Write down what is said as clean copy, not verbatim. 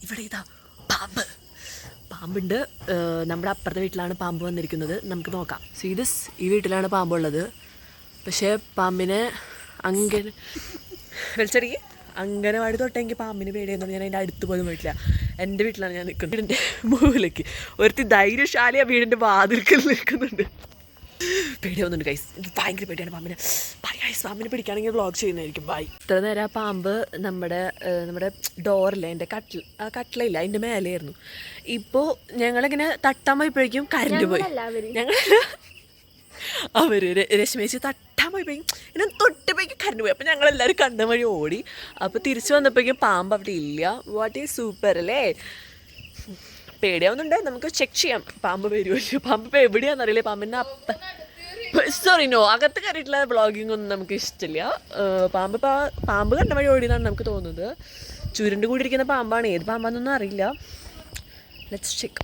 ഇവിടെ ഇതാ പാമ്പുണ്ട്. നമ്മുടെ അപ്പുറത്തെ വീട്ടിലാണ് പാമ്പ് വന്നിരിക്കുന്നത്. നമുക്ക് നോക്കാം. സീരിയസ് ഈ വീട്ടിലാണ് പാമ്പുള്ളത്. പക്ഷേ പാമ്പിനെ വലിച്ചടിക്ക് അംഗനവാടി തൊട്ടെങ്കിൽ പാമ്പിന് പേടിയെന്ന് ഞാൻ അതിൻ്റെ അടുത്ത് പോലും പോയിട്ടില്ല. എൻ്റെ വീട്ടിലാണ് ഞാൻ നിൽക്കുന്നത്. വീടിൻ്റെ മൂലയ്ക്ക് ഒരുത്തി ധൈര്യശാലി ആ വീടിൻ്റെ വാതിൽക്കൽ നിൽക്കുന്നുണ്ട്. പേടിയാവുന്നുണ്ട് ഗൈസ്. എനിക്ക് ഭയങ്കര പേടിയാണ് പാമ്പിനെ. ബൈ ഗൈസ്, പാമ്പിനെ പിടിക്കുകയാണെങ്കിൽ വ്ളോഗ് ചെയ്യുന്നതായിരിക്കും. ബൈ. ഇത്ര നേരം ആ പാമ്പ് നമ്മുടെ ഡോറില്ലേ, എൻ്റെ കട്ടിലില്ല അതിൻ്റെ മേലെയായിരുന്നു. ഇപ്പോൾ ഞങ്ങളിങ്ങനെ തട്ടാൻ പോയപ്പോഴേക്കും കരണ്ട് പോയി. അവർ രശ്മേശി തട്ടാൻ പോയപ്പോഴേക്കും ഇങ്ങനെ തൊട്ടപ്പോഴേക്കും കരണ്ട് പോയി. അപ്പോൾ ഞങ്ങളെല്ലാവരും കണ്ട വഴി ഓടി. അപ്പോൾ തിരിച്ചു വന്നപ്പോഴേക്കും പാമ്പ് അവിടെ ഇല്ല. വാട്ട് ഈസ് സൂപ്പർ അല്ലേ? പേടിയാവുന്നുണ്ട്. നമുക്ക് ചെക്ക് ചെയ്യാം പാമ്പ് വരുമല്ലോ. പാമ്പ് ഇപ്പോൾ എവിടെയാണെന്നറിയില്ല. പാമ്പിൻ്റെ അകത്ത് കയറിയിട്ടുള്ള വ്ളോഗിങ് ഒന്നും നമുക്ക് ഇഷ്ടമില്ല. പാമ്പ് കണ്ട വഴി ഓടിയെന്നാണ് നമുക്ക് തോന്നുന്നത്. ചുരുണ്ട് കൂടിയിരിക്കുന്ന പാമ്പാണ്. ഏത് പാമ്പാണെന്നൊന്നും അറിയില്ല. Let's check.